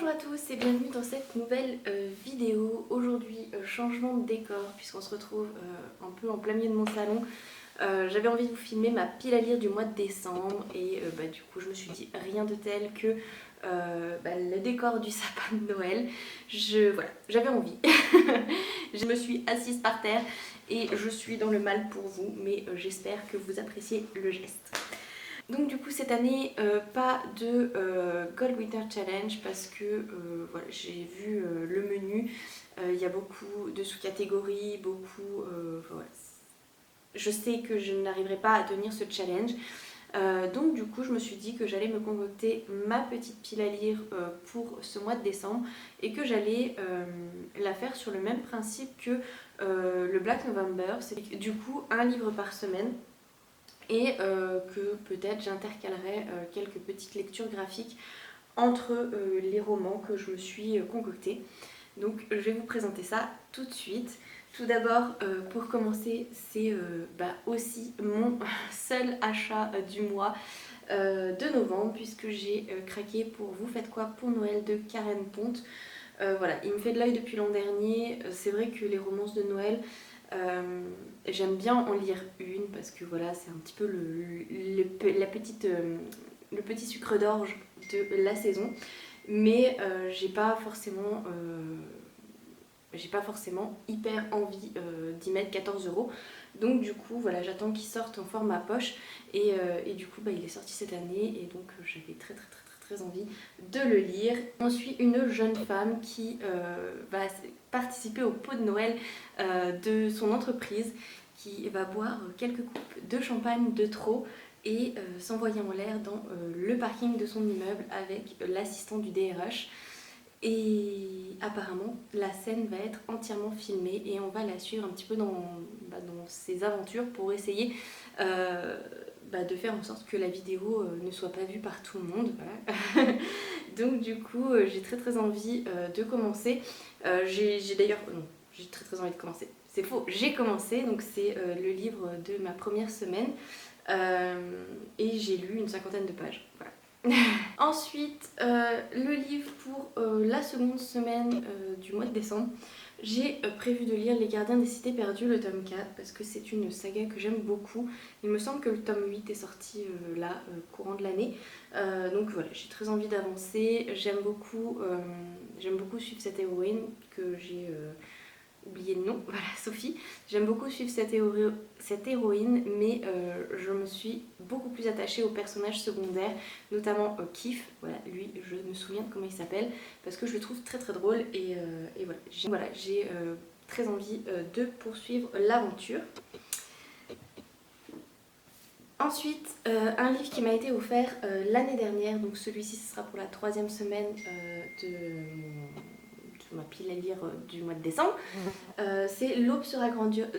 Bonjour à tous et bienvenue dans cette nouvelle vidéo. Aujourd'hui, changement de décor puisqu'on se retrouve un peu en plein milieu de mon salon. J'avais envie de vous filmer ma pile à lire du mois de décembre et du coup je me suis dit rien de tel que le décor du sapin de Noël. Voilà, j'avais envie. Je me suis assise par terre et je suis dans le mal pour vous, mais j'espère que vous appréciez le geste. Donc du coup cette année pas de Gold Winter Challenge parce que voilà, j'ai vu le menu, il y a beaucoup de sous-catégories, beaucoup... voilà. Je sais que je n'arriverai pas à tenir ce challenge, donc du coup je me suis dit que j'allais me concocter ma petite pile à lire pour ce mois de décembre et que j'allais la faire sur le même principe que le Black November, c'est du coup un livre par semaine. Et que peut-être j'intercalerai quelques petites lectures graphiques entre les romans que je me suis concoctés. Donc je vais vous présenter ça tout de suite. Tout d'abord, pour commencer, c'est aussi mon seul achat du mois de novembre, puisque j'ai craqué pour Vous faites quoi pour Noël de Karen Ponte. Voilà, il me fait de l'œil depuis l'an dernier. C'est vrai que les romances de Noël, j'aime bien en lire une parce que voilà, c'est un petit peu le petit sucre d'orge de la saison, mais j'ai pas forcément hyper envie d'y mettre 14 €. Donc du coup voilà, j'attends qu'il sorte en format poche et du coup il est sorti cette année et donc j'avais très envie de le lire. On suit une jeune femme qui va participer au pot de Noël de son entreprise, qui va boire quelques coupes de champagne de trop et s'envoyer en l'air dans le parking de son immeuble avec l'assistant du DRH. Et apparemment la scène va être entièrement filmée et on va la suivre un petit peu dans ses aventures pour essayer de faire en sorte que la vidéo ne soit pas vue par tout le monde. Voilà. Donc du coup j'ai très envie de commencer. J'ai d'ailleurs... non, j'ai très envie de commencer. C'est faux, j'ai commencé, donc c'est le livre de ma première semaine et j'ai lu une 50aine de pages. Voilà. Ensuite, le livre pour la seconde semaine du mois de décembre. J'ai prévu de lire Les Gardiens des Cités Perdues, le tome 4, parce que c'est une saga que j'aime beaucoup. Il me semble que le tome 8 est sorti courant de l'année. Donc voilà, j'ai très envie d'avancer. J'aime beaucoup suivre cette héroïne que j'ai... oublié le nom, voilà, Sophie. J'aime beaucoup suivre cette héroïne, mais je me suis beaucoup plus attachée aux personnages secondaires, notamment Keith. Voilà, lui, je me souviens de comment il s'appelle, parce que je le trouve très drôle, et voilà, j'ai très envie de poursuivre l'aventure. Ensuite, un livre qui m'a été offert l'année dernière, donc celui-ci ce sera pour la 3e semaine de ma pile à lire du mois de décembre. C'est L'aube sera grandiose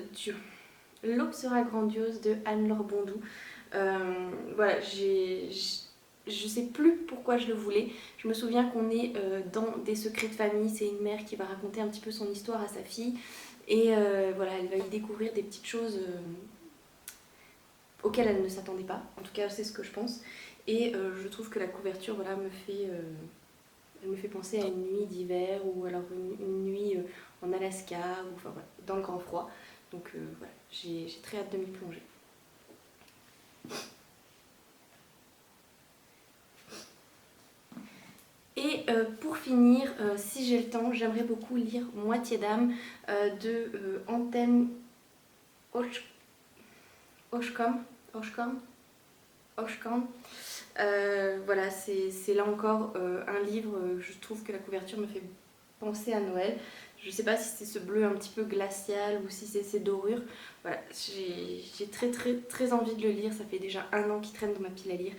de Anne-Laure Bondou. Voilà, je sais plus pourquoi je le voulais. Je me souviens qu'on est dans des secrets de famille. C'est une mère qui va raconter un petit peu son histoire à sa fille. Et voilà, elle va y découvrir des petites choses auxquelles elle ne s'attendait pas. En tout cas, c'est ce que je pense. Et je trouve que la couverture voilà, elle me fait penser à une nuit d'hiver ou alors une nuit en Alaska, ou enfin voilà, dans le grand froid. Donc voilà, j'ai très hâte de m'y plonger. Et pour finir, si j'ai le temps, j'aimerais beaucoup lire Moitié d'âme de Anthem Oshkom. Voilà, c'est là encore un livre, je trouve que la couverture me fait penser à Noël. Je sais pas si c'est ce bleu un petit peu glacial ou si c'est ces dorures. Voilà, j'ai très envie de le lire. Ça fait déjà 1 an qu'il traîne dans ma pile à lire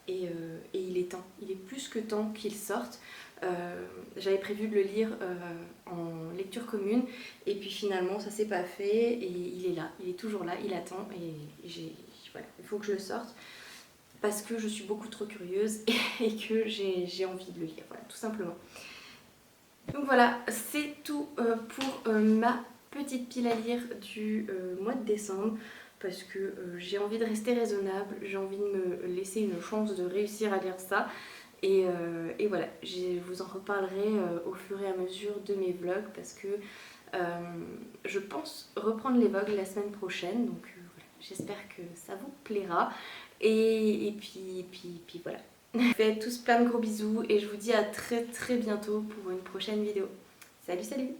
et il est temps. Il est plus que temps qu'il sorte. J'avais prévu de le lire en lecture commune et puis finalement ça s'est pas fait et il est là, il est toujours là, il attend et voilà, il faut que je le sorte parce que je suis beaucoup trop curieuse et que j'ai envie de le lire, voilà, tout simplement. Donc voilà, c'est tout pour ma petite pile à lire du mois de décembre, parce que j'ai envie de rester raisonnable, j'ai envie de me laisser une chance de réussir à lire ça. Et voilà, je vous en reparlerai au fur et à mesure de mes vlogs parce que je pense reprendre les vlogs la semaine prochaine. Donc voilà, j'espère que ça vous plaira. Et puis voilà. Je vous fais tous plein de gros bisous et je vous dis à très très bientôt pour une prochaine vidéo. Salut salut!